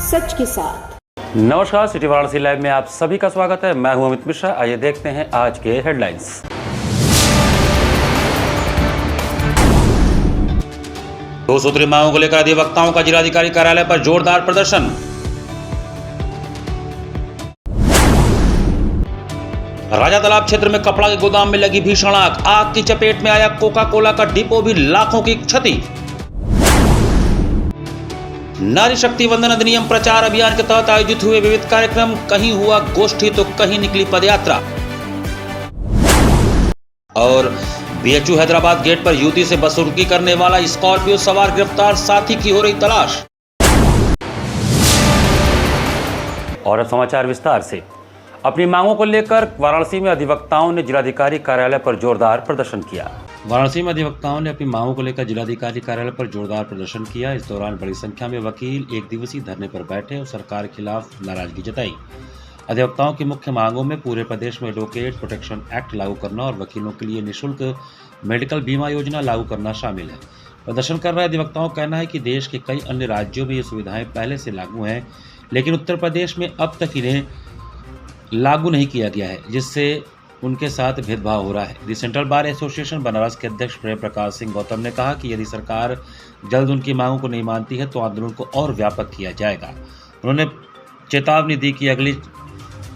सच के साथ। नमस्कार, सिटी वाराणसी लाइव में आप सभी का स्वागत है। मैं हूं अमित मिश्रा। आइए देखते हैं आज के हेडलाइंस। दो सूत्री मांगों को लेकर अधिवक्ताओं का जिलाधिकारी कार्यालय पर जोरदार प्रदर्शन। राजा तालाब क्षेत्र में कपड़ा के गोदाम में लगी भीषण आग। आग की चपेट में आया कोका कोला का डिपो, भी लाखों की क्षति। नारी शक्ति वंदन अधिनियम प्रचार अभियान के तहत आयोजित हुए विविध कार्यक्रम। कहीं हुआ गोष्ठी तो कहीं निकली पदयात्रा। और बीएचयू हैदराबाद गेट पर युवती से बदसलूकी करने वाला स्कॉर्पियो सवार गिरफ्तार, साथी की हो रही तलाश। और अब समाचार विस्तार से। अपनी मांगों को लेकर वाराणसी में अधिवक्ताओं ने जिलाधिकारी कार्यालय पर जोरदार प्रदर्शन किया। वाराणसी में अधिवक्ताओं ने अपनी मांगों को लेकर जिलाधिकारी कार्यालय पर जोरदार प्रदर्शन किया। इस दौरान बड़ी संख्या में वकील एक दिवसीय धरने पर बैठे और सरकार के खिलाफ नाराजगी जताई। अधिवक्ताओं की मुख्य मांगों में पूरे प्रदेश में एडवोकेट प्रोटेक्शन एक्ट लागू करना और वकीलों के लिए निःशुल्क मेडिकल बीमा योजना लागू करना शामिल है। प्रदर्शन कर रहे अधिवक्ताओं का कहना है कि देश के कई अन्य राज्यों में ये सुविधाएं पहले से लागू हैं, लेकिन उत्तर प्रदेश में अब तक इन्हें लागू नहीं किया गया है, जिससे उनके साथ भेदभाव हो रहा है। The central bar association Banaras के अध्यक्ष प्रेम प्रकाश सिंह गौतम ने कहा कि यदि सरकार जल्द उनकी मांगों को नहीं मानती है तो आंदोलन को और व्यापक किया जाएगा। उन्होंने चेतावनी दी कि अगली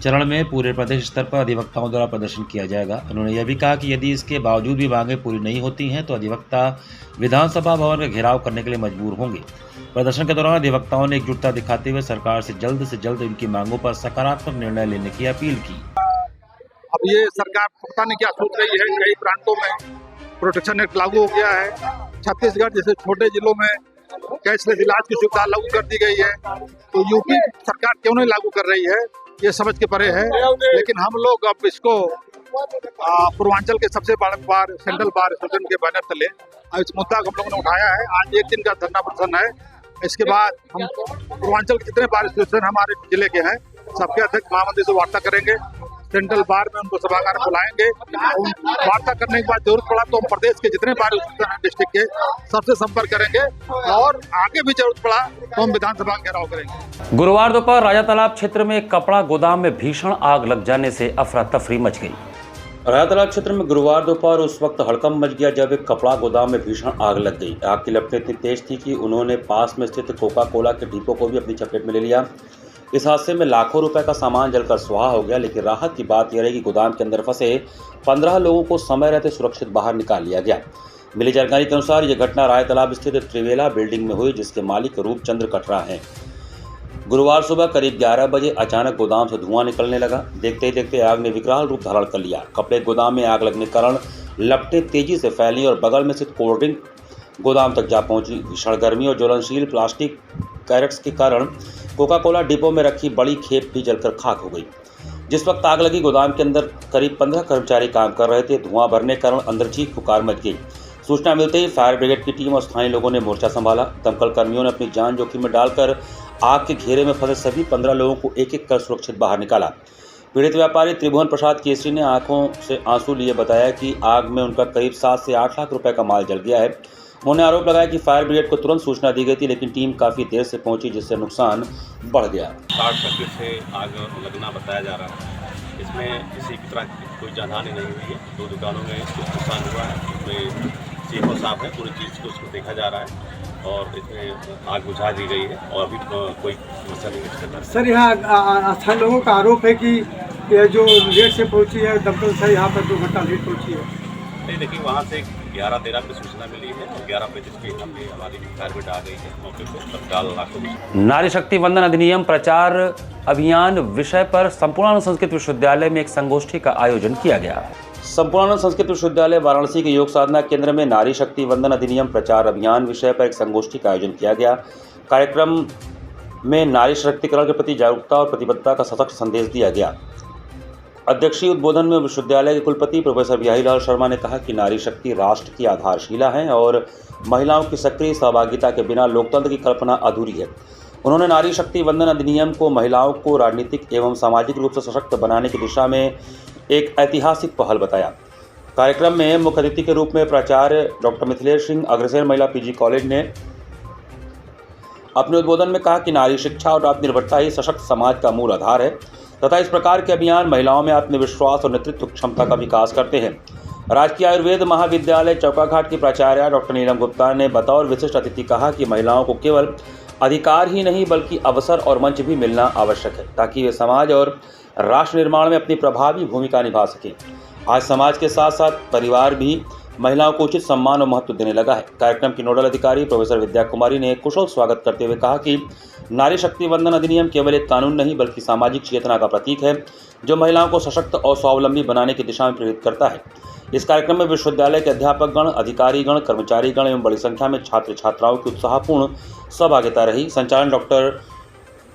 चरण में पूरे प्रदेश स्तर पर अधिवक्ताओं द्वारा प्रदर्शन किया जाएगा। उन्होंने यह भी कहा कि यदि इसके बावजूद भी मांगें पूरी नहीं होती हैं तो अधिवक्ता विधानसभा भवन का घेराव करने के लिए मजबूर होंगे। प्रदर्शन के दौरान अधिवक्ताओं ने एकजुटता दिखाते हुए सरकार से जल्द इनकी मांगों पर सकारात्मक निर्णय लेने की अपील की। अब ये सरकार पता नहीं क्या सोच रही है। कई प्रांतों में प्रोटेक्शन एक्ट लागू हो गया है। छत्तीसगढ़ जैसे छोटे जिलों में कैशलेस इलाज की सुविधा लागू कर दी गई है, तो यूपी सरकार क्यों नहीं लागू कर रही है ये समझ के परे है। लेकिन हम लोग अब इसको पूर्वांचल के सबसे बड़े बार सेंट्रल बार एसोसिएशन के बैनर तले इस मुद्दा को हम लोगों ने उठाया है। आज एक दिन का धरना प्रदर्शन है। इसके बाद हम पूर्वांचल के जितने बार एसोसिएशन हमारे जिले के हैं सबके अध्यक्ष महामंत्री से वार्ता करेंगे। सेंट्रल बार में उनको सभागार में बुलाएंगे। वार्ता करने के बाद जरूरत पड़ा तो हम प्रदेश के जितने बार एसोसिएशन डिस्ट्रिक्ट के सबसे संपर्क करेंगे और आगे भी जरूरत पड़ा तो हम विधानसभा का घेराव करेंगे। गुरुवार दोपहर राजा तालाब क्षेत्र में कपड़ा गोदाम में भीषण आग लग जाने से अफरा तफरी मच गई। राजा तालाब क्षेत्र में गुरुवार दोपहर उस वक्त हड़कंप मच गया जब एक कपड़ा गोदाम में भीषण आग लग गई। आग की लपटें इतनी तेज थी कि उन्होंने पास में स्थित कोका कोला के डिपो को भी अपनी चपेट में ले लिया। इस हादसे में लाखों रुपए का सामान जलकर सुहा हो गया। लेकिन राहत की बात यह रही कि गोदाम के अंदर फंसे 15 लोगों को समय रहते सुरक्षित बाहर निकाल लिया गया। मिली जानकारी के अनुसार यह घटना राय तालाब स्थित त्रिवेला बिल्डिंग में हुई, जिसके मालिक रूपचंद्र कटरा हैं। गुरुवार सुबह करीब 11 बजे अचानक गोदाम से धुआं निकलने लगा। देखते ही देखते आग ने विकराल रूप धारण कर लिया। कपड़े गोदाम में आग लगने के कारण लपटें तेजी से फैली और बगल में स्थित कोल्ड ड्रिंक गोदाम तक जा पहुंची। भीषण गर्मी और ज्वलनशील प्लास्टिक कैरेट्स के कारण कोका कोला डिपो में रखी बड़ी खेप भी जलकर खाक हो गई। जिस वक्त आग लगी गोदाम के अंदर करीब 15 कर्मचारी काम कर रहे थे। धुआं भरने के कारण अंदर चीख पुकार मच गई। सूचना मिलते ही फायर ब्रिगेड की टीम और स्थानीय लोगों ने मोर्चा संभाला। दमकल कर्मियों ने अपनी जान जोखिम में डालकर आग के घेरे में फंसे सभी 15 लोगों को एक एक कर सुरक्षित बाहर निकाला। पीड़ित व्यापारी त्रिभुवन प्रसाद केसरी ने आंखों से आंसू लिए बताया कि आग में उनका करीब 7 से 8 लाख रुपए का माल जल गया है। उन्होंने आरोप लगाया कि फायर ब्रिगेड को तुरंत सूचना दी गई थी, लेकिन टीम काफ़ी देर से पहुंची, जिससे नुकसान बढ़ गया। शॉर्ट सर्किट से आग लगना बताया जा रहा है। इसमें किसी की तरह कोई जानहानि नहीं हुई है। 2 दुकानों में कुछ नुकसान हुआ है, उसमें चीफ और साफ है, पूरी चीज़ को उसको देखा जा रहा है और इसमें आग बुझा दी गई है और अभी कोई समस्या नहीं है। सर, यहाँ स्थानीय लोगों का आरोप है कि ये जो लेट से पहुँची है दमकल से यहाँ पर 2 घंटा लेट पहुँची है। नहीं, देखिए वहाँ से 11-13 पे सूचना मिली है और 11:35 पे हमारी फायर ब्रिगेड आ गई है मौके पर। तत्काल नारी शक्ति वंदन अधिनियम प्रचार अभियान विषय पर संपूर्णानंद संस्कृत विश्वविद्यालय में एक संगोष्ठी का आयोजन किया गया। संपूर्णानंद संस्कृत विश्वविद्यालय वाराणसी के योग साधना केंद्र में नारी शक्ति वंदन अधिनियम प्रचार अभियान विषय पर एक संगोष्ठी का आयोजन किया गया। कार्यक्रम में नारी सशक्तिकरण के प्रति जागरूकता और प्रतिबद्धता का सशक्त संदेश दिया गया। अध्यक्षीय उद्बोधन में विश्वविद्यालय के कुलपति प्रोफेसर बिहारीलाल शर्मा ने कहा कि नारी शक्ति राष्ट्र की आधारशिला है और महिलाओं की सक्रिय सहभागिता के बिना लोकतंत्र की कल्पना अधूरी है। उन्होंने नारी शक्ति वंदन अधिनियम को महिलाओं को राजनीतिक एवं सामाजिक रूप से सशक्त बनाने की दिशा में एक ऐतिहासिक पहल बताया। कार्यक्रम में मुख्य अतिथि के रूप में प्राचार्य डॉक्टर मिथिलेश सिंह अग्रसेन महिला पीजी कॉलेज ने अपने उद्बोधन में कहा कि नारी शिक्षा और आत्मनिर्भरता ही सशक्त समाज का मूल आधार है तथा इस प्रकार के अभियान महिलाओं में आत्मविश्वास और नेतृत्व क्षमता का विकास करते हैं। राजकीय आयुर्वेद महाविद्यालय चौकाघाट की प्राचार्य डॉक्टर नीलम गुप्ता ने बतौर विशिष्ट अतिथि कहा कि महिलाओं को केवल अधिकार ही नहीं बल्कि अवसर और मंच भी मिलना आवश्यक है ताकि वे समाज और राष्ट्र निर्माण में अपनी प्रभावी भूमिका निभा सकें। आज समाज के साथ साथ परिवार भी महिलाओं को उचित सम्मान और महत्व देने लगा है। कार्यक्रम की नोडल अधिकारी प्रोफेसर विद्या कुमारी ने कुशल स्वागत करते हुए कहा कि नारी शक्ति वंदन अधिनियम केवल एक कानून नहीं बल्कि सामाजिक चेतना का प्रतीक है जो महिलाओं को सशक्त और स्वावलंबी बनाने की दिशा में प्रेरित करता है। इस कार्यक्रम में विश्वविद्यालय के अध्यापकगण, अधिकारीगण, कर्मचारीगण एवं बड़ी संख्या में छात्र छात्राओं की उत्साहपूर्ण सहभागिता रही। संचालन डॉक्टर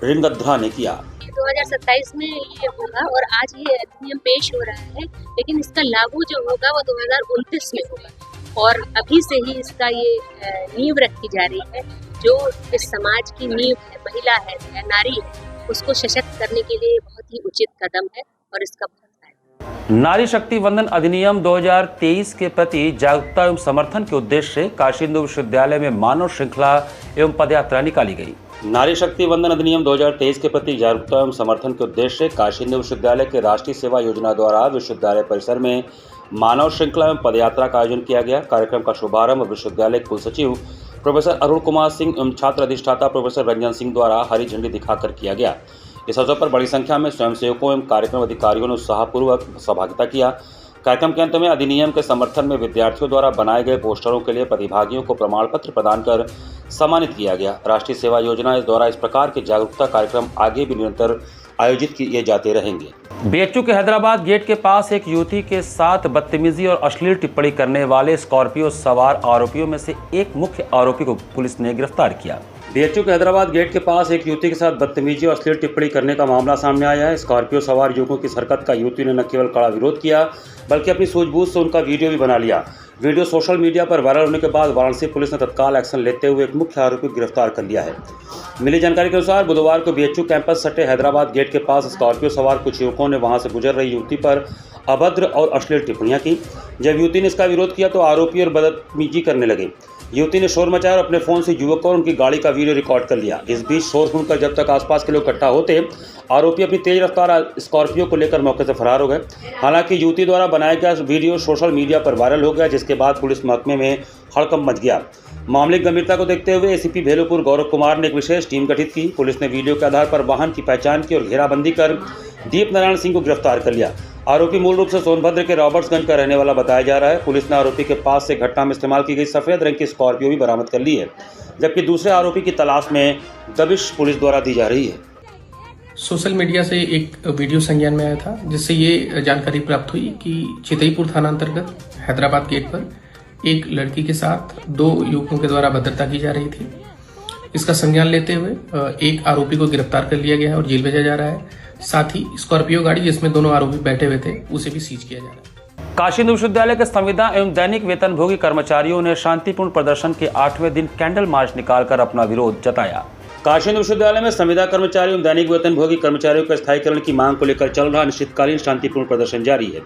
रिंगध्रा ने किया। 2027 में ये होगा और आज ये अधिनियम पेश हो रहा है, लेकिन इसका लागू जो होगा वो 2029 में होगा और अभी से ही इसका ये नींव रखी जा रही है। जो इस समाज की नींव है, महिला है या नारी है, उसको सशक्त करने के लिए बहुत ही उचित कदम है और इसका बहुत फायदा। नारी शक्ति वंदन अधिनियम 2023 के प्रति जागरूकता एवं समर्थन के उद्देश्य से काशी हिंदू विश्वविद्यालय में मानव श्रृंखला एवं पदयात्रा निकाली गई। नारी शक्ति वंदन अधिनियम 2023 के प्रति जागरूकता एवं समर्थन के उद्देश्य से काशी हिंदू विश्वविद्यालय के राष्ट्रीय सेवा योजना द्वारा विश्वविद्यालय परिसर में मानव श्रृंखला एवं पदयात्रा का आयोजन किया गया। कार्यक्रम का शुभारंभ विश्वविद्यालय कुल सचिव प्रोफेसर अरुण कुमार सिंह एवं छात्र अधिष्ठाता प्रोफेसर रंजन सिंह द्वारा हरी झंडी दिखाकर किया गया। इस अवसर पर बड़ी संख्या में स्वयंसेवकों एवं कार्यक्रम अधिकारियों ने उत्साहपूर्वक सहभागिता किया। कार्यक्रम के अंत में अधिनियम के समर्थन में विद्यार्थियों द्वारा बनाए गए पोस्टरों के लिए प्रतिभागियों को प्रमाण पत्र प्रदान कर सम्मानित किया गया। राष्ट्रीय सेवा योजना द्वारा इस प्रकार के जागरूकता कार्यक्रम आगे भी निरंतर आयोजित किए जाते रहेंगे। बीएचयू के हैदराबाद गेट के पास एक युवती के साथ बदतमीजी और अश्लील टिप्पणी करने वाले स्कॉर्पियो सवार आरोपियों में से एक मुख्य आरोपी को पुलिस ने गिरफ्तार किया। बीएचयू के हैदराबाद गेट के पास एक युवती के साथ बदतमीजी और अश्लील टिप्पणी करने का मामला सामने आया है। स्कॉर्पियो सवार युवकों की इस हरकत का युवती ने न केवल कड़ा विरोध किया बल्कि अपनी सूझबूझ से उनका वीडियो भी बना लिया। वीडियो सोशल मीडिया पर वायरल होने के बाद वाराणसी पुलिस ने तत्काल एक्शन लेते हुए एक मुख्य आरोपी को गिरफ्तार कर लिया है। मिली जानकारी के अनुसार बुधवार को बीएचयू कैंपस सटे हैदराबाद गेट के पास स्कॉर्पियो सवार कुछ युवकों ने वहां से गुजर रही युवती पर अभद्र और अश्लील टिप्पणियां की। जब युवती ने इसका विरोध किया तो आरोपी और बदतमीजी करने लगे। युवती ने शोर मचाया और अपने फोन से युवकों और उनकी गाड़ी का वीडियो रिकॉर्ड कर लिया। इस बीच शोर सुनकर जब तक आसपास के लोग इकट्ठा होते, आरोपी अपनी तेज रफ्तार स्कॉर्पियो को लेकर मौके से फरार हो गए। हालांकि युवती द्वारा बनाया गया वीडियो सोशल मीडिया पर वायरल हो गया, जिसके बाद पुलिस महकमे में हड़कंप मच गया। मामले की गंभीरता को देखते हुए एसीपी भेलुपुर गौरव कुमार ने एक विशेष टीम गठित की। पुलिस ने वीडियो के आधार पर वाहन की पहचान की और घेराबंदी कर दीप नारायण सिंह को गिरफ्तार कर लिया। आरोपी मूल रूप से सोनभद्र के रॉबर्ट्सगंज का रहने वाला बताया जा रहा है। पुलिस ने आरोपी के पास से घटना में इस्तेमाल की गई सफेद रंग की स्कॉर्पियो भी बरामद कर ली है, जबकि दूसरे आरोपी की तलाश में दबिश पुलिस द्वारा दी जा रही है। सोशल मीडिया से एक वीडियो संज्ञान में आया था, जिससे ये जानकारी प्राप्त हुई कि चितईपुर थाना अंतर्गत हैदराबाद गेट पर एक लड़की के साथ 2 युवकों के द्वारा भद्रता की जा रही थी। इसका संज्ञान लेते हुए एक आरोपी को गिरफ्तार कर लिया गया है और जेल भेजा जा रहा है। साथ ही स्कॉर्पियो गाड़ी जिसमें दोनों आरोपी बैठे हुए थे उसे भी सीज किया जा रहा है। काशी हिंदू विश्वविद्यालय के संविदा एवं दैनिक वेतनभोगी कर्मचारियों ने शांतिपूर्ण प्रदर्शन के 8वें दिन कैंडल मार्च निकालकर अपना विरोध जताया। काशी हिंदू विश्वविद्यालय में संविदा कर्मचारियों एवं दैनिक वेतनभोगी कर्मचारियों के स्थायीकरण की मांग को लेकर चल रहा अनिश्चितकालीन शांतिपूर्ण प्रदर्शन जारी है।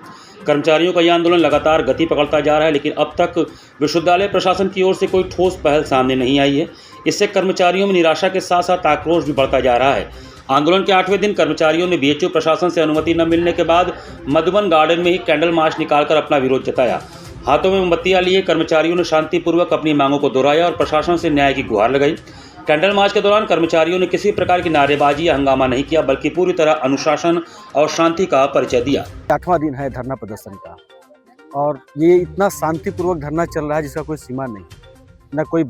कर्मचारियों का यह आंदोलन लगातार गति पकड़ता जा रहा है, लेकिन अब तक विश्वविद्यालय प्रशासन की ओर से कोई ठोस पहल सामने नहीं आई है। इससे कर्मचारियों में निराशा के साथ साथ आक्रोश भी बढ़ता जा रहा है। आंदोलन के 8वें दिन कर्मचारियों ने बीएचयू प्रशासन से अनुमति न मिलने के बाद मधुबन गार्डन में ही कैंडल मार्च निकालकर अपना विरोध जताया। हाथों में मोमबत्तियां लिए कर्मचारियों ने शांतिपूर्वक अपनी मांगों को दोहराया और प्रशासन से न्याय की गुहार लगाई। कैंडल मार्च के दौरान कर्मचारियों ने किसी प्रकार की नारेबाजी या हंगामा नहीं किया, बल्कि पूरी तरह अनुशासन और शांति का परिचय दिया। 8वां दिन है धरना प्रदर्शन का और ये इतना शांतिपूर्वक धरना चल रहा है जिसका कोई सीमा नहीं। न कोई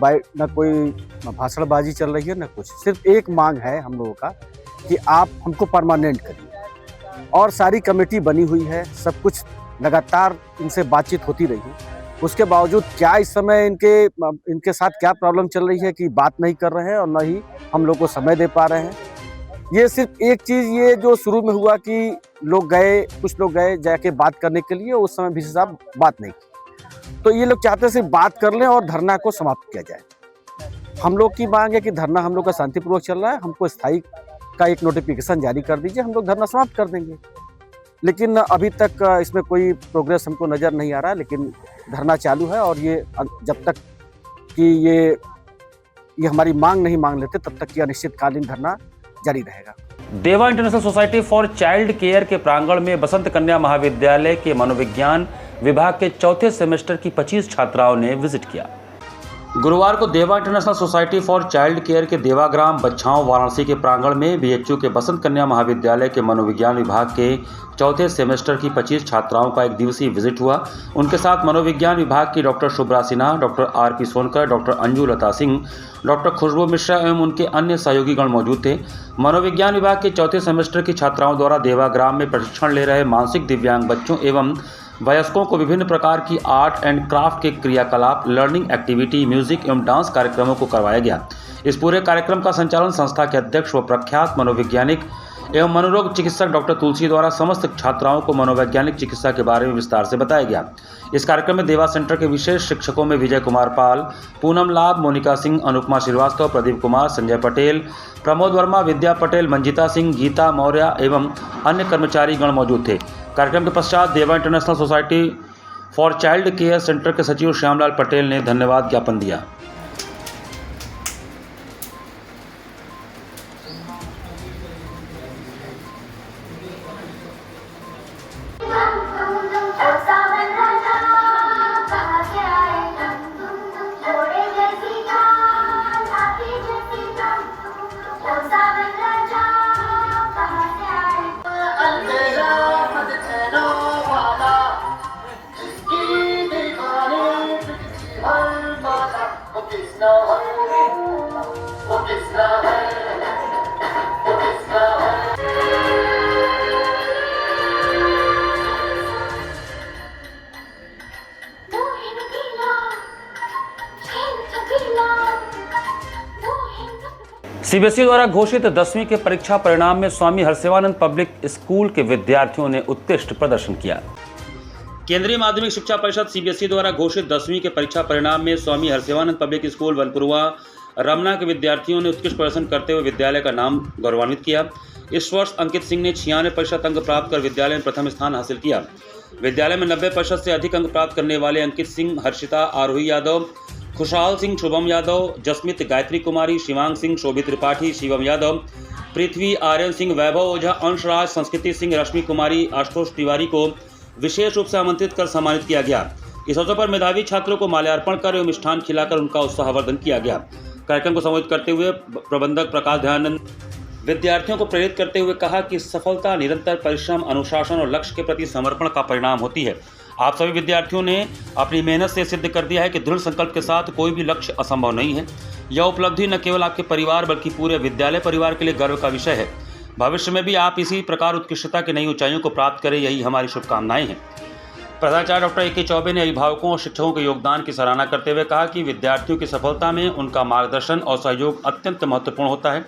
भाषणबाजी चल रही है, न कुछ। सिर्फ एक मांग है हम लोगों का कि आप हमको परमानेंट करिए, और सारी कमेटी बनी हुई है, सब कुछ लगातार इनसे बातचीत होती रही है। उसके बावजूद क्या इस समय इनके साथ क्या प्रॉब्लम चल रही है कि बात नहीं कर रहे हैं और न ही हम लोग को समय दे पा रहे हैं। ये सिर्फ एक चीज़ ये जो शुरू में हुआ कि कुछ लोग गए जाके बात करने के लिए, उस समय वीसी साहब बात नहीं की, तो ये लोग चाहते सिर्फ बात कर लें और धरना को समाप्त किया जाए। हम लोग की मांग है कि धरना हम लोग का शांतिपूर्वक चल रहा है, हमको स्थायी का एक नोटिफिकेशन जारी कर दीजिए, हम लोग धरना समाप्त कर देंगे। लेकिन अभी तक इसमें कोई प्रोग्रेस हमको नज़र नहीं आ रहा है, लेकिन धरना चालू है और ये जब तक कि ये ये हमारी मांग नहीं मांग लेते तब तक यह अनिश्चितकालीन धरना जारी रहेगा। देवा international society for child care के प्रांगण में बसंत कन्या महाविद्यालय के मनोविज्ञान विभाग के चौथे सेमेस्टर की 25 छात्राओं ने विजिट किया। गुरुवार को देवा international society for child care के देवाग्राम बच्छाओं वाराणसी के प्रांगण में बीएचयू के बसंत कन्या महाविद्यालय के मनोविज्ञान विभाग के चौथे सेमेस्टर की 25 छात्राओं का एक दिवसीय विजिट हुआ। उनके साथ मनोविज्ञान विभाग की doctor Shubhra Sinha, doctor RP Sonkar, doctor Anju Lata Singh, doctor Khushboo Mishra एवं उनके अन्य सहयोगीगण मौजूद थे। मनोविज्ञान विभाग के चौथे सेमेस्टर की छात्राओं द्वारा देवाग्राम में प्रशिक्षण ले रहे मानसिक दिव्यांग बच्चों एवं वयस्कों को विभिन्न प्रकार की आर्ट एंड क्राफ्ट के क्रियाकलाप, लर्निंग एक्टिविटी, म्यूजिक एवं डांस कार्यक्रमों को करवाया गया। इस पूरे कार्यक्रम का संचालन संस्था के अध्यक्ष व प्रख्यात मनोवैज्ञानिक एवं मनोरोग चिकित्सक डॉक्टर तुलसी द्वारा समस्त छात्राओं को मनोवैज्ञानिक चिकित्सा के बारे में विस्तार से बताया गया। इस कार्यक्रम में देवा सेंटर के विशेष शिक्षकों में विजय कुमार पाल, पूनम लाभ, मोनिका सिंह, अनुपमा श्रीवास्तव, प्रदीप कुमार, संजय पटेल, प्रमोद वर्मा, विद्या पटेल, मंजिता सिंह, गीता मौर्य एवं अन्य कर्मचारी गण मौजूद थे। कार्यक्रम के पश्चात देवा international society for child care centre के सचिव श्यामलाल पटेल ने धन्यवाद ज्ञापन दिया। सीबीएसई द्वारा घोषित 10वीं के परीक्षा परिणाम में स्वामी हरसेवानंद पब्लिक स्कूल के विद्यार्थियों ने उत्कृष्ट प्रदर्शन किया। केंद्रीय माध्यमिक शिक्षा परिषद सीबीएसई द्वारा घोषित 10वीं के परीक्षा परिणाम में स्वामी हरसेवानंद पब्लिक स्कूल वनपुरवा रमना के विद्यार्थियों ने उत्कृष्ट प्रदर्शन करते हुए विद्यालय का नाम गौरवान्वित किया। इस वर्ष अंकित सिंह ने 96% अंक प्राप्त कर विद्यालय में प्रथम स्थान हासिल किया। विद्यालय में 90% से अधिक अंक प्राप्त करने वाले अंकित सिंह, हर्षिता, आरोही यादव, खुशहाल सिंह, शुभम यादव, जसमित, गायत्री कुमारी, शिवांग सिंह, शोभित त्रिपाठी, शिवम यादव, पृथ्वी, आर्यन सिंह, वैभव ओझा, अंशराज, संस्कृति सिंह, रश्मि कुमारी, आशुतोष तिवारी को विशेष रूप से आमंत्रित कर सम्मानित किया गया। इस अवसर पर मेधावी छात्रों को माल्यार्पण कर एवं मिष्ठान खिलाकर उनका उत्साहवर्धन किया गया। कार्यक्रम को संबोधित करते हुए प्रबंधक प्रकाश दयानंद विद्यार्थियों को प्रेरित करते हुए कहा कि सफलता निरंतर परिश्रम, अनुशासन और लक्ष्य के प्रति समर्पण का परिणाम होती है। आप सभी विद्यार्थियों ने अपनी मेहनत से सिद्ध कर दिया है कि दृढ़ संकल्प के साथ कोई भी लक्ष्य असंभव नहीं है। यह उपलब्धि न केवल आपके परिवार बल्कि पूरे विद्यालय परिवार के लिए गर्व का विषय है। भविष्य में भी आप इसी प्रकार उत्कृष्टता की नई ऊंचाइयों को प्राप्त करें, यही हमारी शुभकामनाएं हैं। प्रधानाचार्य डॉक्टर ए.के. चौबे ने अभिभावकों और शिक्षकों के योगदान की सराहना करते हुए कहा कि विद्यार्थियों की सफलता में उनका मार्गदर्शन और सहयोग अत्यंत महत्वपूर्ण होता है।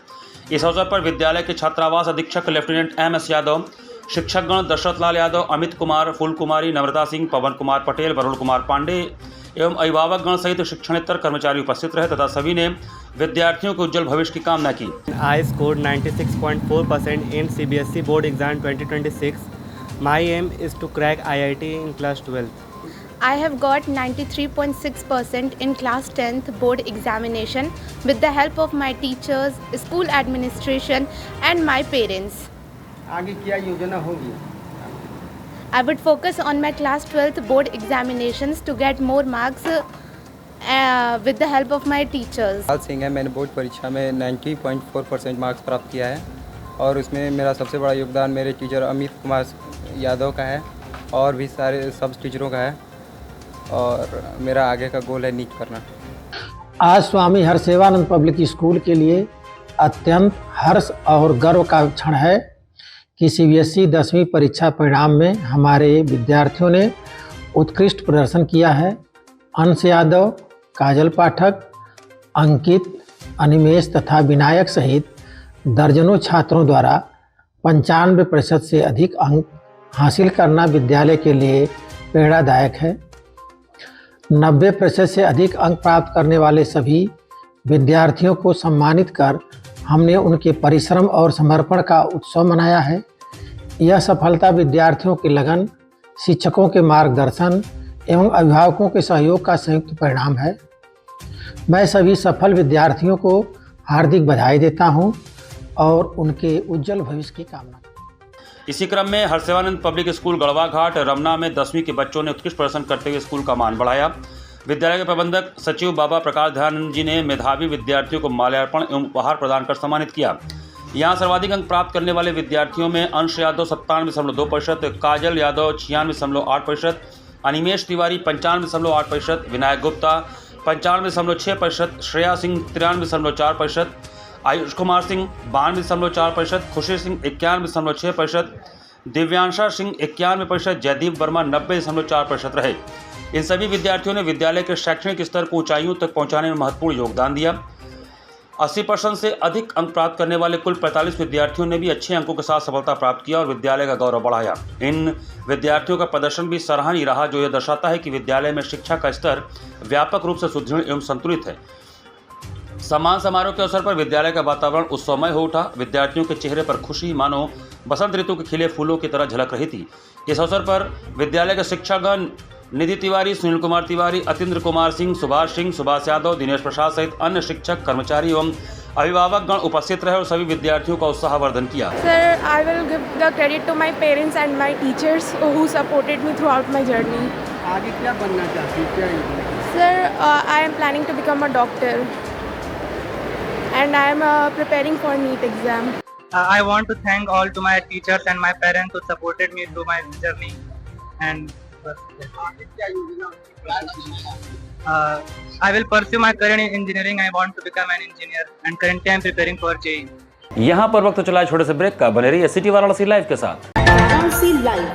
इस अवसर पर विद्यालय के छात्रावास अधीक्षक लेफ्टिनेंट एम.एस. यादव, शिक्षकगण दशरथ लाल यादव, अमित कुमार, फूल कुमारी, नम्रता सिंह, पवन कुमार पटेल, वरुण कुमार पांडे एवं अभिभावकगण सहित शिक्षणेतर कर्मचारी उपस्थित रहे तथा सभी ने विद्यार्थियों के उज्जवल भविष्य की कामना की। I scored 96.4% in CBSE board exam 2026. My aim is to crack IIT in class 12th. I have got 93.6% in class 10th board examination with the help of my teachers, school administration and my parents. आगे क्या योजना होगी? I would focus on my class 12th board examinations to get more marks with the help of my teachers. लाल सिंह है, मैंने board परीक्षा में 90.4% marks प्राप्त किया है और उसमें मेरा सबसे बड़ा योगदान मेरे टीचर अमित कुमार यादव का है और भी सारे सब टीचरों का है और मेरा आगे का गोल है नीट करना। आज स्वामी हरसेवानंद पब्लिक स्कूल के लिए अत्यंत हर्ष और गर्व का क्षण है कि सीबीएसई 10वीं परीक्षा परिणाम में हमारे विद्यार्थियों ने उत्कृष्ट प्रदर्शन किया है। अंश यादव, काजल पाठक, अंकित, अनिमेश तथा विनायक सहित दर्जनों छात्रों द्वारा 95% से अधिक अंक हासिल करना विद्यालय के लिए प्रेरणादायक है। 90% से अधिक अंक प्राप्त करने वाले सभी विद्यार्थियों को सम्मानित कर हमने उनके परिश्रम और समर्पण का उत्सव मनाया है। यह सफलता विद्यार्थियों की लगन, शिक्षकों के मार्गदर्शन एवं अभिभावकों के सहयोग का संयुक्त परिणाम है। मैं सभी सफल विद्यार्थियों को हार्दिक बधाई देता हूं और उनके उज्जवल भविष्य की कामना। इसी क्रम में हरसेवानंद पब्लिक स्कूल गढ़वा घाट रमना में 10वीं के बच्चों ने उत्कृष्ट प्रदर्शन करते हुए स्कूल का मान बढ़ाया। विद्यालय के प्रबंधक सचिव बाबा प्रकाश ध्यान जी ने मेधावी विद्यार्थियों को माल्यार्पण एवं उपहार प्रदान कर सम्मानित किया। यहाँ सर्वाधिक अंक प्राप्त करने वाले विद्यार्थियोयों में अंश यादव 97.2%, काजल यादव 96.8%, अनिमेश तिवारी 95.8%, विनायक गुप्ता 95.6%, श्रेया सिंह 93.4%, आयुष कुमार सिंह 92.4%, खुशी सिंह 91.6%, दिव्यांशा सिंह 91%, जयदीप वर्मा 90.4% रहे। इन सभी विद्यार्थियों ने विद्यालय के शैक्षणिक स्तर को ऊंचाइयों तक पहुंचाने में महत्वपूर्ण योगदान दिया। 80% से अधिक अंक प्राप्त करने वाले कुल 45 विद्यार्थियों ने भी अच्छे अंकों के साथ सफलता प्राप्त किया और विद्यालय का गौरव बढ़ाया। इन विद्यार्थियों का प्रदर्शन भी सराहनीय रहा, जो यह दर्शाता है कि विद्यालय में शिक्षा का स्तर व्यापक रूप से सुदृढ़ एवं संतुलित है। सम्मान समारोह के अवसर पर विद्यालय का वातावरण उत्सवमय हो उठा। विद्यार्थियों के चेहरे पर खुशी मानो बसंत ऋतु के खिले फूलों की तरह झलक रही थी। इस अवसर पर विद्यालय के शिक्षकगण निधि तिवारी, सुनील कुमार तिवारी, अतिंद्र कुमार सिंह, सुभाष यादव, दिनेश प्रसाद सहित अन्य शिक्षक, कर्मचारी एवं अभिभावक गण उपस्थित रहे और सभी विद्यार्थियों का उत्साहवर्धन किया। Sir, I will give the credit to my parents and my teachers who supported me throughout my journey. आगे क्या बनना चाहती हैं? Sir, I am planning to become a doctor and I am preparing for NEET exam. I want to thank all to my teachers and my parents who supported me through my journey. And I will pursue my career in engineering. I want to become an engineer and currently I am preparing for JEE. यहाँ पर वक्त चला छोटे से break का। बने रहिए city Varanasi live के साथ। वाराणसी लाइव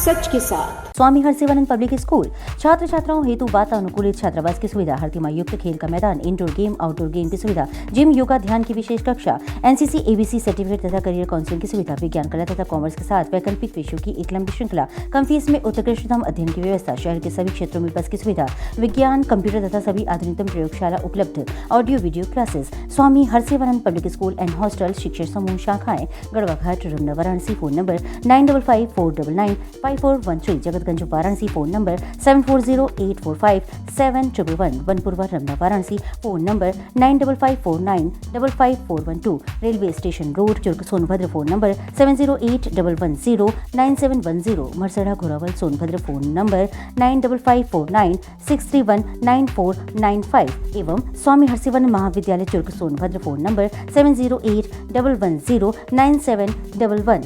सच के साथ। स्वामी हरसेवानंद पब्लिक स्कूल छात्र छात्राओं हेतु वातानुकूलित छात्रावास की सुविधा, हर तिमाही युक्त खेल का मैदान, इंडोर गेम आउटडोर गेम की सुविधा, जिम, योगा, ध्यान की विशेष कक्षा, एनसीसी एबीसी सर्टिफिकेट तथा करियर काउंसलिंग की सुविधा, विज्ञान कला तथा कॉमर्स के साथ वैकल्पिक विषयों की एक लंबी श्रृंखला, कम फीस में उत्कृष्टतम अध्ययन की व्यवस्था, शहर के सभी क्षेत्रों में बस की सुविधा, विज्ञान, कंप्यूटर तथा सभी आधुनिकतम प्रयोगशाला उपलब्ध, audio video classes. Swami Harsevanand public school and hostel, शिक्षण समूह, शाखाएं Garhwa Ghat, Ramna, Varanasi. Phone number 9554995413, Jagatganj Varanasi. Phone number 7408457111, Vanpurwa, Ramna, Varanasi. Phone number 9554955412, railway station road, Churk, Sonbhadra. Phone number 7081109710, Marsara, Ghorawal, Sonbhadra. Phone number 955496319495 एवं स्वामी हरसेवानंद महाविद्यालय, Churk, Sonbhadra. Phone number 7081109711।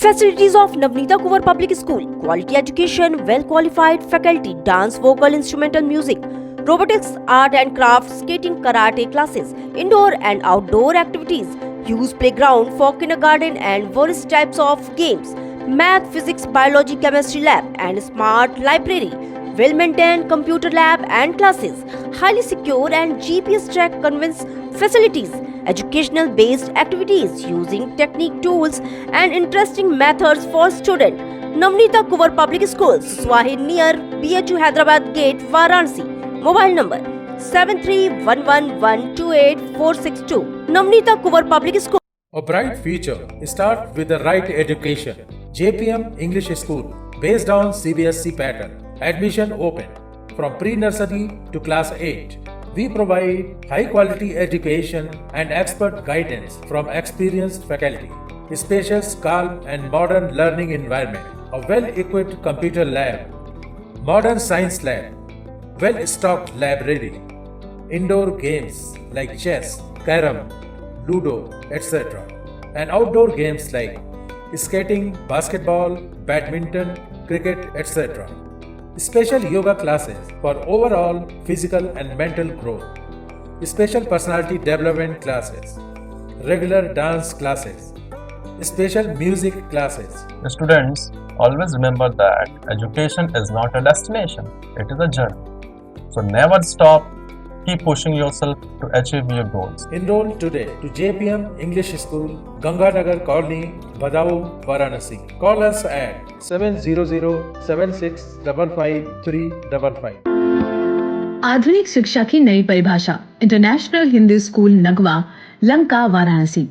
Facilities of Navneeta Kuwar Public School: quality education, well qualified faculty, dance, vocal, instrumental music, robotics, art and crafts, skating, karate classes, indoor and outdoor activities, huge playground for kindergarten and various types of games, math, physics, biology, chemistry lab and smart library, well maintained computer lab and classes, highly secure and GPS track conveyance facilities, educational based activities using technique tools and interesting methods for students. Navneeta Kuwar Public Schools, Swahi near BHU Hyderabad Gate, Varanasi. Mobile number 7311128462. Navneeta Kuwar Public School. A bright future starts with the right education. JPM English School, based on CBSE pattern. Admission open from pre-nursery to class 8. We provide high-quality education and expert guidance from experienced faculty. Spacious, calm and modern learning environment. A well-equipped computer lab. Modern science lab. Well-stocked library. Indoor games like chess, carom, ludo, etc. And outdoor games like skating, basketball, badminton, cricket, etc. Special yoga classes for overall physical and mental growth. Special personality development classes. Regular dance classes. Special music classes. The students always remember that education is not a destination, it is a journey. So never stop, keep pushing yourself to achieve your goals. Enroll today to JPM English School, Ganganagar Colony, Badau, Varanasi. Call us at 700-7655-355. आधुनिक शिक्षा की नई परिभाषा, international Hindi school Nagwa, Lanka, Varanasi.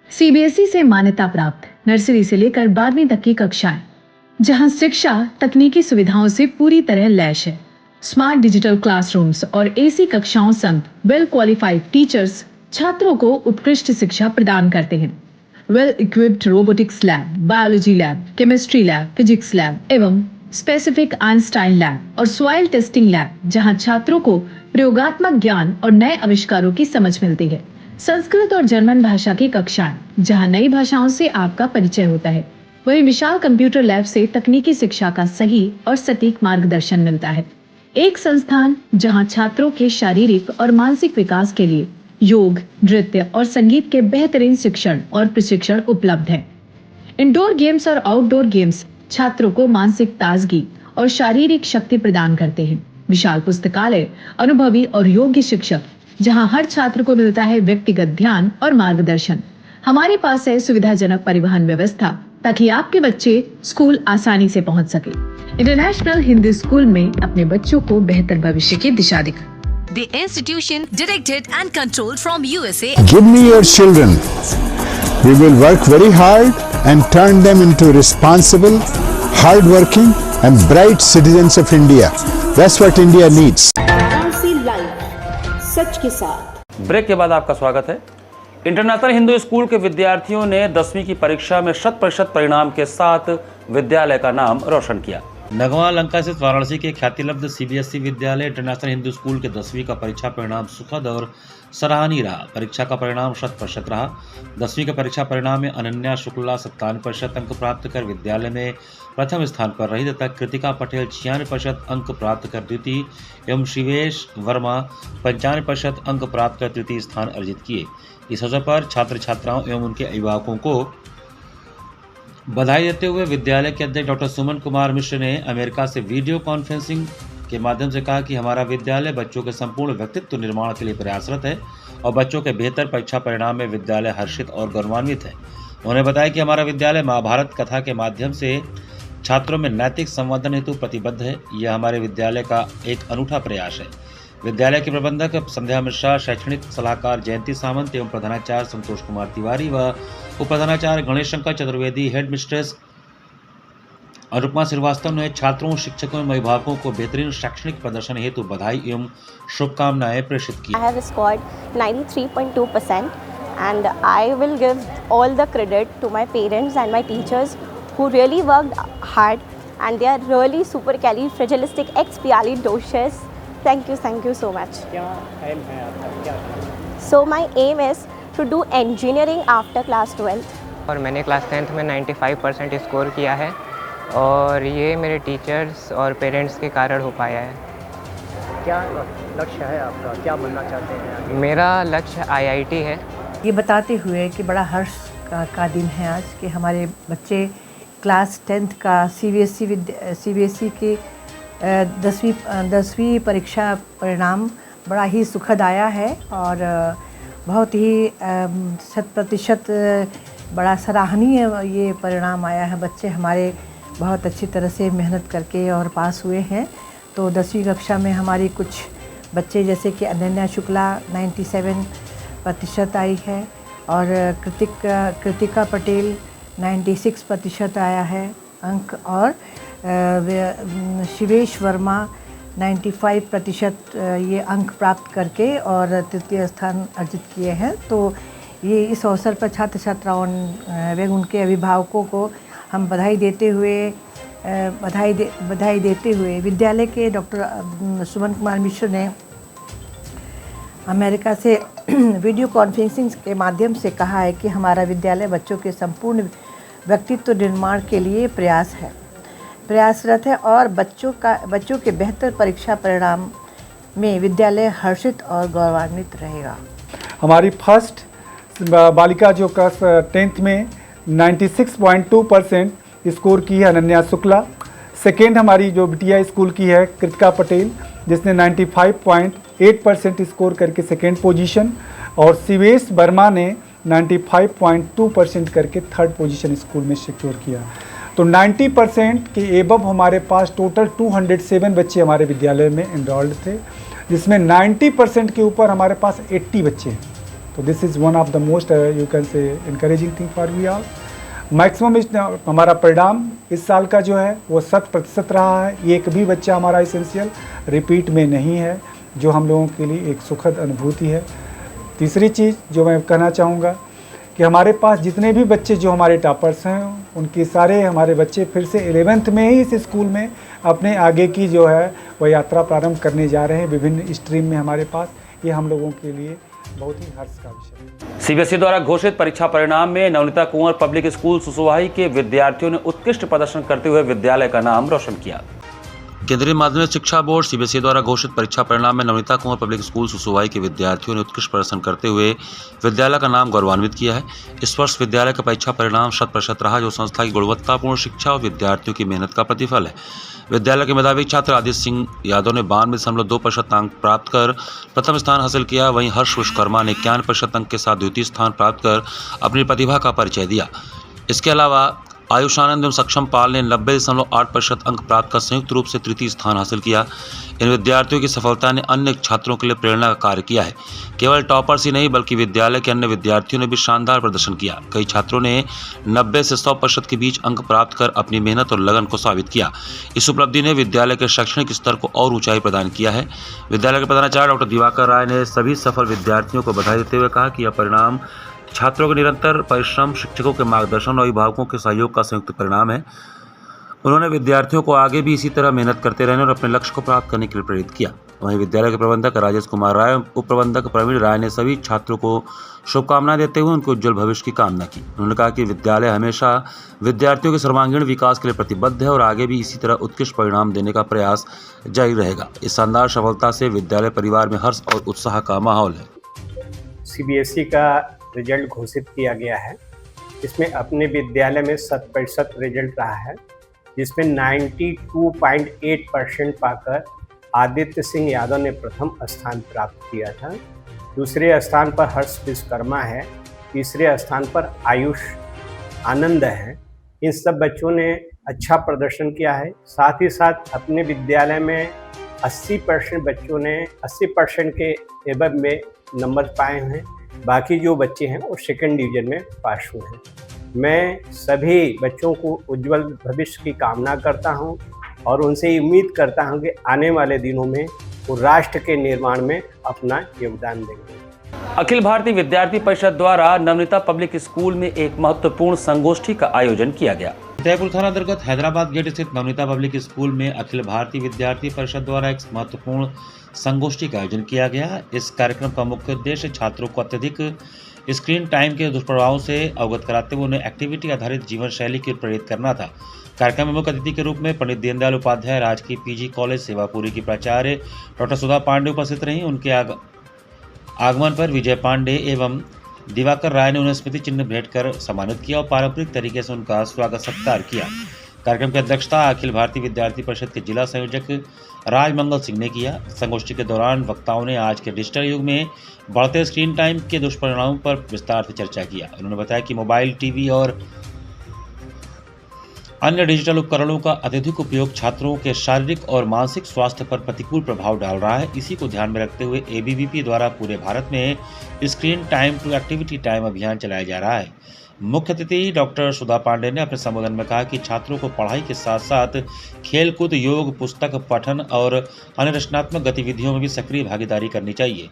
CBSE से मान्यता प्राप्त nursery से लेकर 12वीं तक की कक्षाएं, जहां शिक्षा तकनीकी सुविधाओं से पूरी तरह लैस है। स्मार्ट डिजिटल क्लासरूम्स और एसी कक्षाओं संग वेल क्वालिफाइड टीचर्स छात्रों को उत्कृष्ट शिक्षा प्रदान करते हैं। Well equipped robotics lab, biology lab, chemistry lab, physics lab एवं स्पेसिफिक आइंस्टाइन लैब और सॉइल टेस्टिंग लैब, जहां छात्रों को प्रयोगात्मक ज्ञान और नए आविष्कारों की समझ मिलती है। संस्कृत और जर्मन भाषा की कक्षाएं, जहां नई भाषाओं से आपका परिचय होता है। वहीं विशाल कंप्यूटर लैब से तकनीकी शिक्षा का सही और सटीक मार्गदर्शन मिलता है। एक संस्थान जहां छात्रों के शारीरिक और मानसिक विकास के लिए योग, नृत्य और संगीत के बेहतरीन शिक्षण और प्रशिक्षण उपलब्ध है। इंडोर गेम्स और आउटडोर गेम्स छात्रों को मानसिक ताजगी और शारीरिक शक्ति प्रदान करते हैं। विशाल पुस्तकालय, अनुभवी और योग्य शिक्षक, जहां हर छात्र को मिलता है व्यक्तिगत ध्यान और मार्गदर्शन। हमारे पास है सुविधाजनक परिवहन व्यवस्था ताकि आपके बच्चे स्कूल आसानी से पहुंच सके। इंटरनेशनल हिंदी स्कूल में अपने बच्चों को बेहतर भविष्य की दिशा दिखा। The institution directed and controlled from USA. Give me your children. We will work very hard and turn them into responsible, hard-working and bright citizens of India. That's what India needs. सच के साथ। Break के बाद आपका स्वागत है। International Hindu school के विद्यार्थियों ने 10वीं की परीक्षा में 100% परिणाम के साथ विद्यालय का नाम रोशन किया। नगवा लंका स्थित वाराणसी के ख्यातिलब्ध CBSE विद्यालय इंटरनेशनल हिंदू स्कूल के 10वीं का परीक्षा परिणाम सुखद और सराहनीय रहा। परीक्षा का परिणाम 100% रहा। 10वीं के परीक्षा परिणाम में अनन्या शुक्ला 97% अंक प्राप्त कर विद्यालय में प्रथम स्थान पर रही तथा कृतिका पटेल 96% अंक प्राप्त कर द्वितीय एवं शिवेश वर्मा 95% अंक प्राप्त कर तृतीय स्थान अर्जित किए। इस अवसर पर छात्र छात्राओं एवं उनके अभिभावकों को बधाई देते हुए विद्यालय के अध्यक्ष डॉक्टर सुमन कुमार मिश्र ने अमेरिका से वीडियो कॉन्फ्रेंसिंग के माध्यम से कहा कि हमारा विद्यालय बच्चों के संपूर्ण व्यक्तित्व निर्माण के लिए प्रयासरत है और बच्चों के बेहतर परीक्षा परिणाम में विद्यालय हर्षित और गौरवान्वित है। उन्होंने बताया कि हमारा विद्यालय महाभारत कथा के माध्यम से छात्रों में नैतिक संवर्धन हेतु प्रतिबद्ध है। यह हमारे विद्यालय का एक अनूठा प्रयास है। विद्यालय के प्रबंधक संध्या मिश्रा, शैक्षणिक सलाहकार जयंती सामंत एवं प्रधानाचार्य संतोष कुमार तिवारी व उप प्रधानाचार्य गणेश शंकर चतुर्वेदी, हेड मिस्ट्रेस अनुपमा श्रीवास्तव ने छात्रों, शिक्षकों एवं अभिभावकों को बेहतरीन शैक्षणिक प्रदर्शन हेतु बधाई एवं शुभकामनाएं प्रेषित की। I have scored 93.2% and I will give all the credit to my parents and my teachers who really worked hard and they are really supercalifragilisticexpialidocious. Thank you so much. क्या aim है आपका, क्या? So my aim is to do engineering after class 12th. और मैंने class 10th में 95% score किया है और ये मेरे टीचर्स और पेरेंट्स के कारण हो पाया है। क्या लक्ष्य है आपका, क्या बनना चाहते हैं आगे? मेरा लक्ष्य IIT है। ये बताते हुए कि बड़ा हर्ष का दिन है आज कि हमारे बच्चे क्लास 10th का CBSE के 10वीं परीक्षा परिणाम बड़ा ही सुखद आया है और बहुत ही 100% बड़ा सराहनीय ये परिणाम आया है। बच्चे हमारे बहुत अच्छी तरह से मेहनत करके और पास हुए हैं। तो 10वीं कक्षा में हमारी कुछ बच्चे जैसे कि अनन्या शुक्ला 97% आई है और कृतिका पटेल 96% आया है अंक और शिवेश वर्मा 95% ये अंक प्राप्त करके और तृतीय स्थान अर्जित किए हैं। तो ये इस अवसर पर छात्र छात्राओं व उनके अभिभावकों को हम बधाई देते हुए विद्यालय के डॉक्टर सुमन कुमार मिश्र ने अमेरिका से वीडियो कॉन्फ्रेंसिंग के माध्यम से कहा है कि हमारा विद्यालय बच्चों के संपूर्ण व्यक्तित्व निर्माण के लिए प्रयासरत है और बच्चों के बेहतर परीक्षा परिणाम में विद्यालय हर्षित और गौरवान्वित रहेगा। हमारी फर्स्ट बालिका जो क्लास 10th में 96.2% स्कोर की है अनन्या शुक्ला। सेकेंड हमारी जो बिटिया स्कूल की है कृतिका पटेल जिसने 95.8% स्कोर करके सेकेंड पोजीशन और शिवेश वर्मा ने 95.2% करके थर्ड पोजीशन स्कूल में सिक्योर किया। तो 90% के एबव हमारे पास टोटल 207 बच्चे हमारे विद्यालय में एनरोल्ड थे जिसमें 90% के ऊपर हमारे पास 80 बच्चे हैं। तो this is one of the most you can say encouraging thing for we all. Maximum हमारा परिणाम इस साल का जो है वो 100% रहा है। एक भी बच्चा हमारा एसेंशियल रिपीट में नहीं है, जो हम लोगों के लिए एक सुखद अनुभूति है। तीसरी चीज़ जो मैं कहना चाहूँगा कि हमारे पास जितने भी बच्चे जो हमारे टॉपर्स हैं, उनके सारे हमारे बच्चे फिर से 11th में ही इस स्कूल में अपने आगे की जो है वह यात्रा प्रारंभ करने जा रहे हैं विभिन्न स्ट्रीम में हमारे पास। ये हम लोगों के लिए बहुत ही हर्ष का विषय है। सीबीएसई द्वारा घोषित परीक्षा परिणाम में नवनीता कुंवर पब्लिक स्कूल सुसुवाही के विद्यार्थियों ने उत्कृष्ट प्रदर्शन करते हुए विद्यालय का नाम रोशन किया। केंद्रीय माध्यमिक शिक्षा बोर्ड सीबीएसई द्वारा घोषित परीक्षा परिणाम में नवनीता कुंवर पब्लिक स्कूल सुसुवाही के विद्यार्थियों ने उत्कृष्ट प्रदर्शन करते हुए विद्यालय का नाम गौरवान्वित किया है। इस वर्ष विद्यालय का परीक्षा परिणाम 100% रहा, जो संस्था की गुणवत्तापूर्ण शिक्षा और विद्यार्थियों की मेहनत का प्रतिफल है। विद्यालय के मेधावी छात्र आदित्य सिंह यादव ने 92.2% अंक प्राप्त कर प्रथम स्थान हासिल किया। वहीं हर्ष विश्वकर्मा ने 91% अंक के साथ द्वितीय स्थान प्राप्त कर अपनी प्रतिभा का परिचय दिया। इसके अलावा आयुषानंद एवं सक्षम पाल ने 90.8% अंक प्राप्त कर संयुक्त रूप से तृतीय स्थान हासिल किया। इन विद्यार्थियों की सफलता ने अन्य छात्रों के लिए प्रेरणा का कार्य किया है। केवल टॉपर्स ही नहीं बल्कि विद्यालय के अन्य विद्यार्थियों ने भी शानदार प्रदर्शन किया। कई छात्रों ने 90 से 100% के बीच अंक प्राप्त कर अपनी मेहनत और लगन को साबित किया। इस उपलब्धि ने विद्यालय के शैक्षणिक स्तर को और ऊंचाई प्रदान किया है। विद्यालय के प्रधानाचार्य डॉक्टर दिवाकर राय ने सभी सफल विद्यार्थियों को बधाई देते हुए कहा कि यह परिणाम छात्रों के निरंतर परिश्रम, शिक्षकों के मार्गदर्शन और अभिभावकों के सहयोग का संयुक्त परिणाम है। उन्होंने विद्यार्थियों को आगे भी इसी तरह मेहनत करते रहने और अपने लक्ष्य को प्राप्त करने के लिए प्रेरित किया। वहीं विद्यालय के प्रबंधक राजेश कुमार राय, उप प्रबंधक प्रवीण राय ने सभी छात्रों को शुभकामनाएं देते हुए उनके उज्जवल भविष्य की कामना की। उन्होंने कहा कि विद्यालय हमेशा विद्यार्थियों के सर्वांगीण विकास के लिए प्रतिबद्ध है और आगे भी इसी तरह उत्कृष्ट परिणाम देने का प्रयास जारी रहेगा। इस शानदार सफलता से विद्यालय परिवार में हर्ष और उत्साह का माहौल है। सीबीएसई का रिजल्ट घोषित किया गया है। इसमें अपने विद्यालय में 100% रिजल्ट रहा है, जिसमें 92.8% पाकर आदित्य सिंह यादव ने प्रथम स्थान प्राप्त किया था। दूसरे स्थान पर हर्ष विश्वकर्मा है। तीसरे स्थान पर आयुष आनंद है। इन सब बच्चों ने अच्छा प्रदर्शन किया है। साथ ही साथ अपने विद्यालय में 80% बच्चों ने 80% के एबव में नंबर पाए हैं। बाकी जो बच्चे हैं वो सेकंड डिवीजन में पास हुए हैं। मैं सभी बच्चों को उज्जवल भविष्य की कामना करता हूं और उनसे उम्मीद करता हूं कि आने वाले दिनों में वो राष्ट्र के निर्माण में अपना योगदान देंगे। अखिल भारतीय विद्यार्थी परिषद द्वारा नवनीता पब्लिक स्कूल में एक महत्वपूर्ण संगोष्ठी का आयोजन किया गया। फतेहपुर थाना अंतर्गत हैदराबाद गेट स्थित नवनीता पब्लिक स्कूल में अखिल भारतीय विद्यार्थी परिषद द्वारा एक महत्वपूर्ण संगोष्ठी का आयोजन किया गया। इस कार्यक्रम का मुख्य उद्देश्य छात्रों को अत्यधिक स्क्रीन टाइम के दुष्प्रभावों से अवगत कराते हुए उन्हें एक्टिविटी आधारित जीवन शैली की प्रेरित करना था। कार्यक्रम में मुख्य अतिथि के रूप में पंडित दीनदयाल उपाध्याय राजकीय पीजी कॉलेज सेवापुरी की प्राचार्य डॉक्टर सुधा पांडे उपस्थित रहीं। उनके आगमन पर विजय पांडे एवं दिवाकर राय ने उन्हें स्मृति चिन्ह भेंट कर सम्मानित किया और पारंपरिक तरीके से उनका स्वागत सत्कार किया। कार्यक्रम की अध्यक्षता अखिल भारतीय विद्यार्थी परिषद के जिला संयोजक राजमंगल सिंह ने किया। संगोष्ठी के दौरान वक्ताओं ने आज के डिजिटल युग में बढ़ते स्क्रीन टाइम के दुष्परिणामों पर विस्तार से चर्चा किया। उन्होंने बताया कि मोबाइल, टीवी और अन्य डिजिटल उपकरणों का अत्यधिक उपयोग छात्रों के शारीरिक और मानसिक स्वास्थ्य पर प्रतिकूल प्रभाव डाल रहा है। इसी को ध्यान में रखते हुए एबीवीपी द्वारा पूरे भारत में screen time to activity time अभियान चलाया जा रहा है। मुख्य अतिथि डॉक्टर सुधा पांडे ने अपने संबोधन में कहा कि छात्रों को पढ़ाई के साथ साथ खेलकूद, योग, पुस्तक पठन और अन्य रचनात्मक गतिविधियों में भी सक्रिय भागीदारी करनी चाहिए।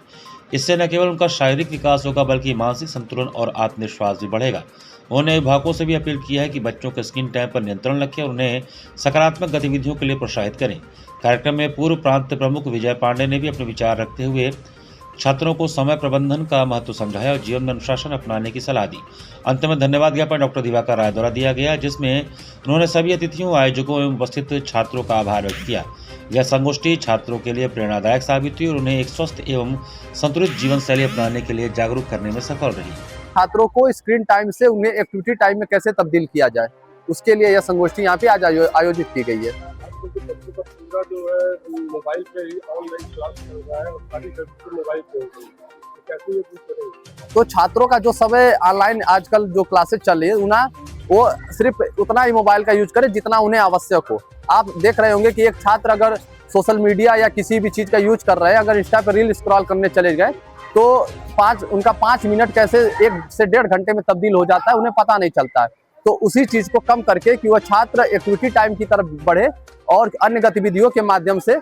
इससे न केवल उनका शारीरिक विकास होगा बल्कि मानसिक संतुलन और आत्मविश्वास भी बढ़ेगा। उन्होंने अभिभावकों से भी अपील किया है कि बच्चों के स्क्रीन टाइम पर नियंत्रण रखें और उन्हें सकारात्मक गतिविधियों के लिए प्रोत्साहित करें। कार्यक्रम में पूर्व प्रांत प्रमुख विजय पांडे ने भी अपने विचार रखते हुए छात्रों को समय प्रबंधन का महत्व समझाया और जीवन में अनुशासन अपनाने की सलाह दी। अंत में धन्यवाद ज्ञापन डॉक्टर दिवाकर राय द्वारा दिया गया, जिसमें उन्होंने सभी अतिथियों, आयोजकों एवं उपस्थित छात्रों का आभार व्यक्त किया। यह संगोष्ठी छात्रों के लिए प्रेरणादायक साबित हुई और उन्हें एक स्वस्थ एवं संतुलित जीवन शैली अपनाने के लिए जागरूक करने में सफल रही। छात्रों को स्क्रीन टाइम से उन्हें एक्टिविटी टाइम में कैसे तब्दील किया जाए, उसके लिए यह संगोष्ठी यहाँ पे आज आयोजित की गई है। पूरा जो है मोबाइल पे ही ऑनलाइन क्लास चल रहा है और सारी मोबाइल पे हो गई, कैसे ये करें? तो छात्रों का जो समय ऑनलाइन आजकल जो क्लासेस चल रही है वो सिर्फ उतना ही मोबाइल का यूज करें जितना उन्हें आवश्यक हो। आप देख रहे होंगे कि एक छात्र अगर सोशल मीडिया या किसी भी चीज का यूज कर रहे हैं, अगर इंस्टा पर रील स्क्रॉल करने चले गए तो उनका 5 मिनट कैसे 1 से 1.5 घंटे में तब्दील हो जाता है, उन्हें पता नहीं चलता है। तो उसी चीज को कम करके कि वह छात्र एक्टिविटी टाइम की तरफ बढ़े और अन्य गतिविधियों के माध्यम से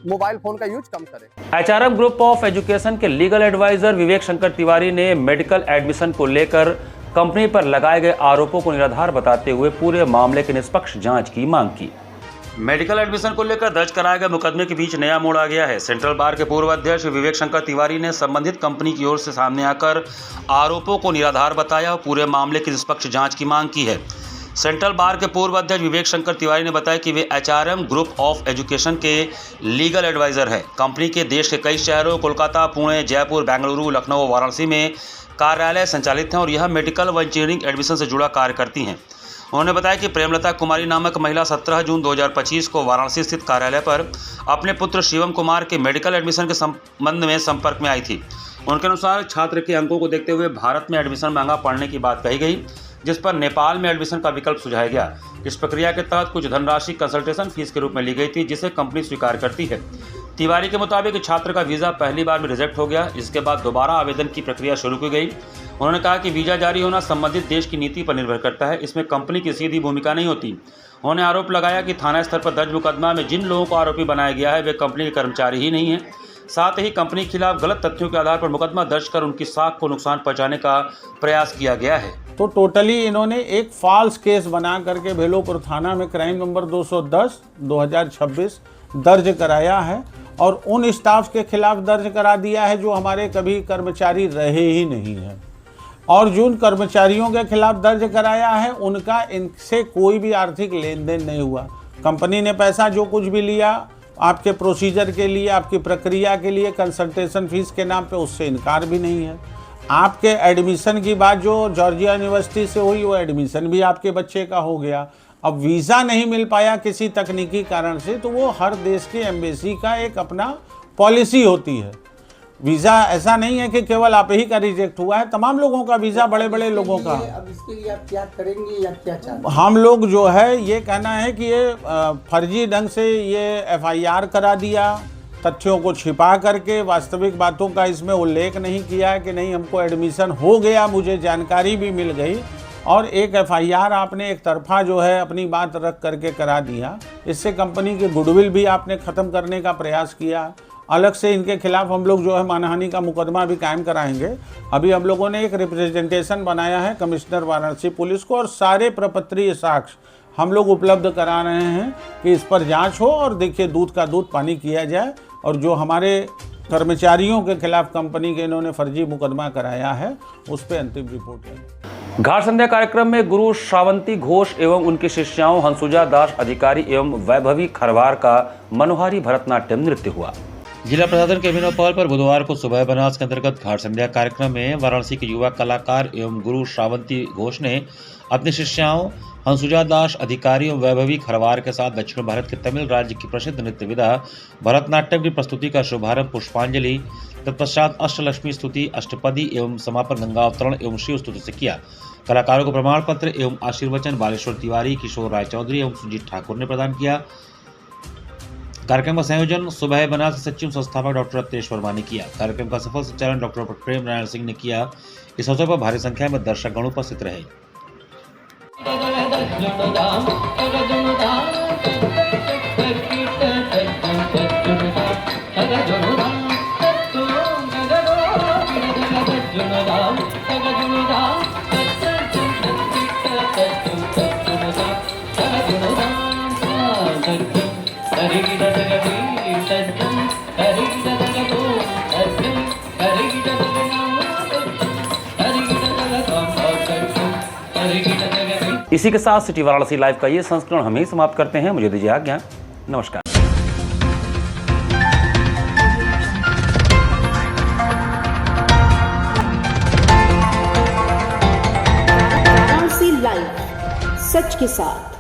मोबाइल फोन का यूज कम करें। एचआरएम ग्रुप ऑफ एजुकेशन के लीगल एडवाइजर विवेक शंकर तिवारी ने मेडिकल एडमिशन को लेकर कंपनी पर लगाए गए आरोपों को निराधार बताते हुए पूरे मामले की निष्पक्ष जांच की मांग की। मेडिकल एडमिशन को लेकर दर्ज कराए गए मुकदमे के बीच नया मोड़ आ गया है। सेंट्रल बार के पूर्व अध्यक्ष विवेक शंकर तिवारी ने संबंधित कंपनी की ओर से सामने आकर आरोपों को निराधार बताया और पूरे मामले की निष्पक्ष जांच की मांग की है। सेंट्रल बार के पूर्व अध्यक्ष विवेक शंकर तिवारी ने बताया कि वे एचआरएम ग्रुप ऑफ एजुकेशन के लीगल एडवाइजर हैं। कंपनी के देश के कई शहरों कोलकाता, पुणे, जयपुर, बेंगलुरु, लखनऊ और वाराणसी में कार्यालय संचालित हैं और यह मेडिकल व इंजीनियरिंग एडमिशन से जुड़ा कार्य करती हैं। उन्होंने बताया कि प्रेमलता कुमारी नामक महिला 17 जून 2025 को वाराणसी स्थित कार्यालय पर अपने पुत्र शिवम कुमार के मेडिकल एडमिशन के संबंध में संपर्क में आई थी। उनके अनुसार छात्र के अंकों को देखते हुए भारत में एडमिशन महंगा पड़ने की बात कही गई, जिस पर नेपाल में एडमिशन का विकल्प सुझाया गया। इस प्रक्रिया के तहत कुछ धनराशि कंसल्टेशन फीस के रूप में ली गई थी, जिसे कंपनी स्वीकार करती है। तिवारी के मुताबिक छात्र का वीज़ा पहली बार में रिजेक्ट हो गया। इसके बाद दोबारा आवेदन की प्रक्रिया शुरू की गई। उन्होंने कहा कि वीज़ा जारी होना संबंधित देश की नीति पर निर्भर करता है, इसमें कंपनी की सीधी भूमिका नहीं होती। उन्होंने आरोप लगाया कि थाना स्तर पर दर्ज मुकदमा में जिन लोगों को आरोपी बनाया गया है वे कंपनी के कर्मचारी ही नहीं हैं। साथ ही कंपनी के खिलाफ गलत तथ्यों के आधार पर मुकदमा दर्ज कर उनकी साख को नुकसान पहुंचाने का प्रयास किया गया है। तो टोटली इन्होंने एक फॉल्स केस बना करके भेलोपुर थाना में क्राइम नंबर 210/2026 दर्ज कराया है और उन स्टाफ के खिलाफ दर्ज करा दिया है जो हमारे कभी कर्मचारी रहे ही नहीं हैं। और जिन कर्मचारियों के खिलाफ दर्ज कराया है उनका इनसे कोई भी आर्थिक लेन देन नहीं हुआ। कंपनी ने पैसा जो कुछ भी लिया आपके प्रोसीजर के लिए, आपकी प्रक्रिया के लिए, कंसल्टेशन फीस के नाम पे, उससे इनकार भी नहीं है। आपके एडमिशन की बात जो जॉर्जिया यूनिवर्सिटी से हुई वो एडमिशन भी आपके बच्चे का हो गया। अब वीज़ा नहीं मिल पाया किसी तकनीकी कारण से, तो वो हर देश की एम्बेसी का एक अपना पॉलिसी होती है। वीज़ा ऐसा नहीं है कि केवल आप ही का रिजेक्ट हुआ है, तमाम लोगों का वीज़ा, बड़े बड़े लोगों का। अब इसके लिए आप क्या करेंगे या क्या चाहते हैं? हम लोग जो है ये कहना है कि ये फर्जी ढंग से ये FIR करा दिया, तथ्यों को छिपा करके, वास्तविक बातों का इसमें उल्लेख नहीं किया है कि नहीं हमको एडमिशन हो गया, मुझे जानकारी भी मिल गई, और एक FIR आपने एक तरफा जो है अपनी बात रख करके करा दिया। इससे कंपनी की गुडविल भी आपने ख़त्म करने का प्रयास किया। अलग से इनके खिलाफ हम लोग जो है मानहानि का मुकदमा भी कायम कराएंगे। अभी हम लोगों ने एक रिप्रेजेंटेशन बनाया है कमिश्नर वाराणसी पुलिस को और सारे प्रपत्रीय साक्ष्य हम लोग उपलब्ध करा रहे हैं कि इस पर जांच हो और देखिए दूध का दूध पानी किया जाए और जो हमारे कर्मचारियों के खिलाफ कंपनी के इन्होंने फर्जी मुकदमा कराया है उस पर अंतिम रिपोर्ट है। घाट संध्या कार्यक्रम में गुरु श्रावंती घोष एवं उनकी शिष्याओं हंसुजा दास अधिकारी एवं वैभवी खरवार का मनोहारी भरतनाट्यम नृत्य हुआ। जिला प्रशासन के अभिनव पहल पर बुधवार को सुबह बनास के अंतर्गत घाट संध्या कार्यक्रम में वाराणसी के युवा कलाकार एवं गुरु श्रावंती घोष ने अपनी शिष्याओं हंसुजा दास अधिकारी एवं वैभवी खरवार के साथ दक्षिण भारत के तमिल राज्य की प्रसिद्ध नृत्य विधा भरतनाट्यम की प्रस्तुति का शुभारंभ पुष्पांजलि, तत्पश्चात अष्टलक्ष्मी स्तुति, अष्टपदी एवं समापन गंगा अवतरण एवं शिव स्तुति से किया। कलाकारों को प्रमाण पत्र एवं आशीर्वचन बालेश्वर तिवारी, किशोर राय चौधरी एवं सुजीत ठाकुर ने प्रदान किया। कार्यक्रम का संयोजन सुबह बनास के सचिव संस्थापक डॉक्टर रत्नेश वर्मा ने किया। कार्यक्रम का सफल संचालन डॉक्टर प्रेम नारायण सिंह ने किया। इस अवसर पर भारी संख्या में दर्शकगण उपस्थित रहे। इसी के साथ सिटी वाराणसी लाइव का ये संस्करण हम ही समाप्त करते हैं। मुझे दीजिए आज्ञा। नमस्कार। वाराणसी लाइव, सच के साथ।